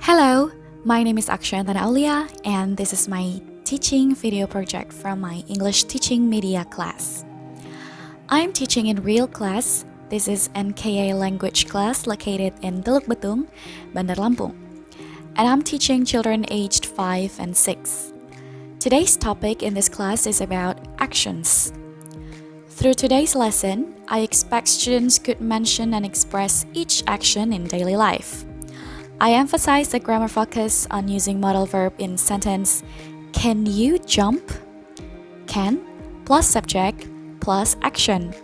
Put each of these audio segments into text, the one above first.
Hello, my name is Akshantana Aulia, and this is my teaching video project from my English teaching media class. I'm teaching in real class. This is NKA language class located in Teluk Betung, Bandar Lampung. And I'm teaching children aged 5 and 6. Today's topic in this class is about actions. Through today's lesson, I expect students could mention and express each action in daily life. I emphasize the grammar focus on using modal verb in sentence can you jump? Can plus subject plus action.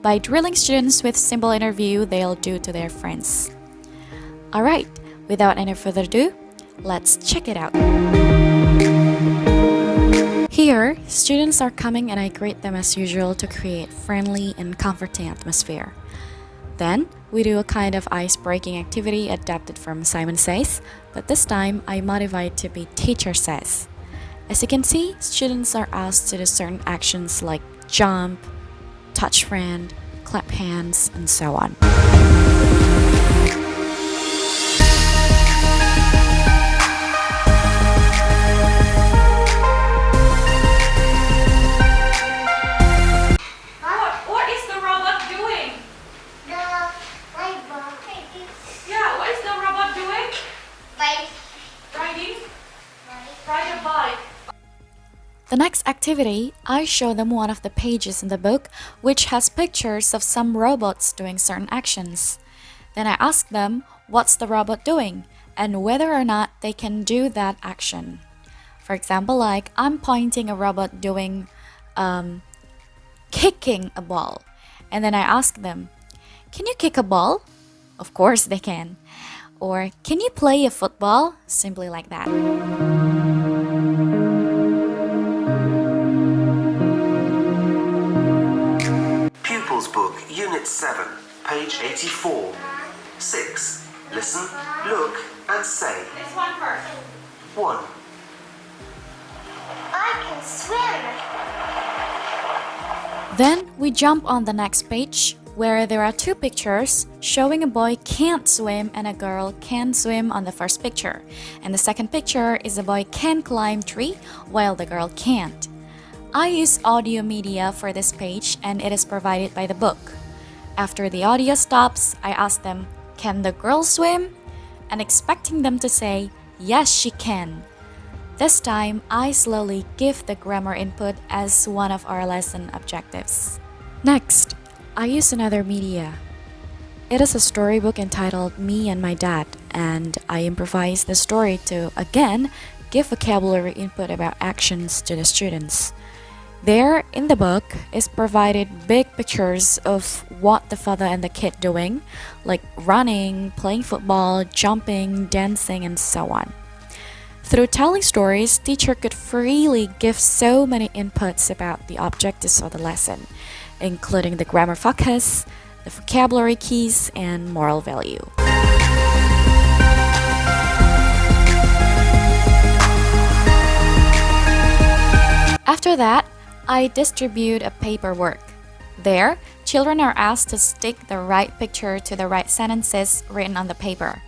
By drilling students with simple interview they'll do to their friends. Alright, without any further ado, let's check it out. Here, students are coming and I greet them as usual to create friendly and comforting atmosphere. Then, we do a kind of ice-breaking activity adapted from Simon Says, but this time I modify it to be Teacher Says. As you can see, students are asked to do certain actions like jump, touch friend, clap hands, and so on. What is the robot doing? Yeah, what is the robot doing? Ride a bike. The next activity, I show them one of the pages in the book which has pictures of some robots doing certain actions. Then I ask them what's the robot doing and whether or not they can do that action. For example, like I'm pointing a robot doing kicking a ball. And then I ask them, can you kick a ball? Of course they can. Or can you play a football? Simply like that. Pupils Book, Unit 7, page 84. 6. Listen, look, and say. This one first. 1. I can swim. Then we jump on the next page where there are two pictures showing a boy can't swim and a girl can swim on the first picture. And the second picture is a boy can climb tree while the girl can't. I use audio media for this page and it is provided by the book. After the audio stops, I ask them, can the girl swim? And expecting them to say, yes, she can. This time, I slowly give the grammar input as one of our lesson objectives. Next, I use another media. It is a storybook entitled Me and My Dad, and I improvise the story to, again, give vocabulary input about actions to the students. There, in the book, is provided big pictures of what the father and the kid doing, like running, playing football, jumping, dancing, and so on. Through telling stories, teacher could freely give so many inputs about the objectives of the lesson, including the grammar focus, the vocabulary keys, and moral value. After that, I distribute a paperwork. There, children are asked to stick the right picture to the right sentences written on the paper.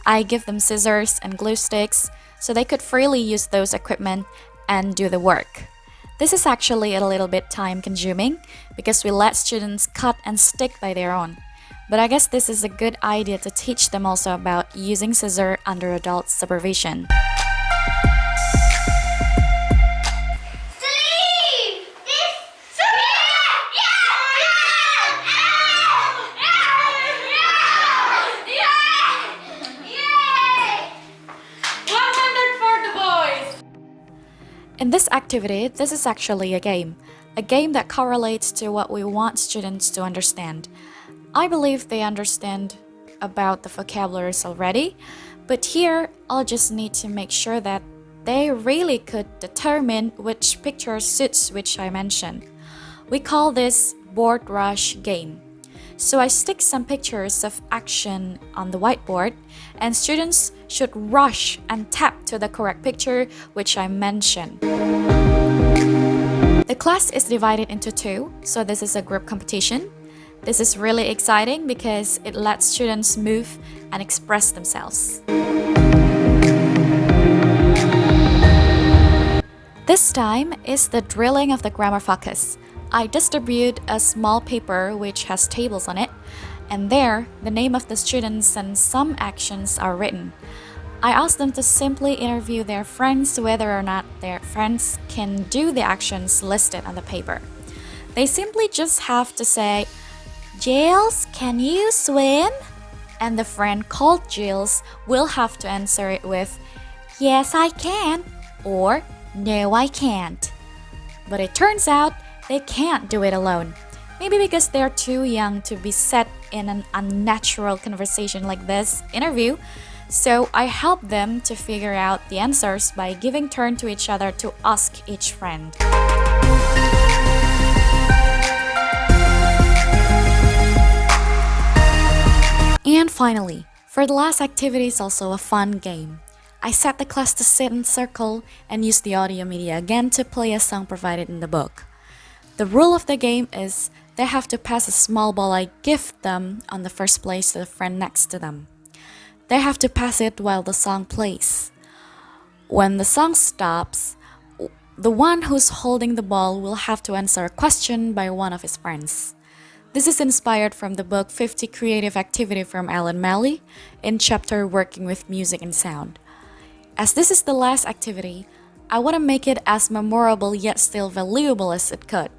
I give them scissors and glue sticks so they could freely use those equipment and do the work. This is actually a little bit time consuming because we let students cut and stick by their own. But I guess this is a good idea to teach them also about using scissors under adult supervision. In this activity, this is actually a game that correlates to what we want students to understand. I believe they understand about the vocabularies already, but here I'll just need to make sure that they really could determine which picture suits which I mentioned. We call this board rush game. So I stick some pictures of action on the whiteboard and students should rush and tap to the correct picture which I mentioned. The class is divided into two, so this is a group competition. This is really exciting because it lets students move and express themselves. This time is the drilling of the grammar focus. I distribute a small paper which has tables on it, and there the name of the students and some actions are written. I ask them to simply interview their friends whether or not their friends can do the actions listed on the paper. They simply just have to say, "Giles, can you swim?" And the friend called Giles will have to answer it with, "Yes, I can," or "No, I can't." But it turns out they can't do it alone. Maybe because they're too young to be set in an unnatural conversation like this interview. So I help them to figure out the answers by giving turn to each other to ask each friend. And finally, for the last activity is also a fun game. I set the class to sit in circle and use the audio media again to play a song provided in the book. The rule of the game is they have to pass a small ball I give them on the first place to the friend next to them. They have to pass it while the song plays. When the song stops, the one who's holding the ball will have to answer a question by one of his friends. This is inspired from the book 50 Creative Activity from Alan Malley in chapter Working with Music and Sound. As this is the last activity, I want to make it as memorable yet still valuable as it could.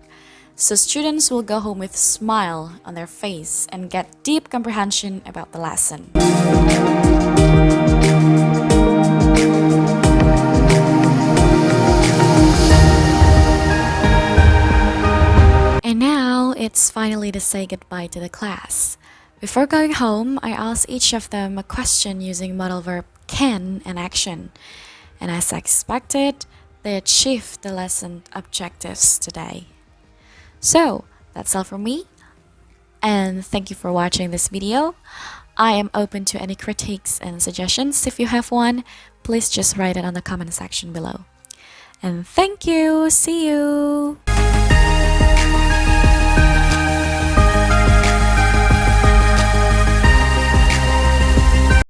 So students will go home with a smile on their face and get deep comprehension about the lesson. And now it's finally to say goodbye to the class. Before going home, I asked each of them a question using modal verb can and action. And as expected, they achieved the lesson objectives today. So, that's all from me. And thank you for watching this video. I am open to any critiques and suggestions. If you have one, please just write it on the comment section below. And thank you. See you.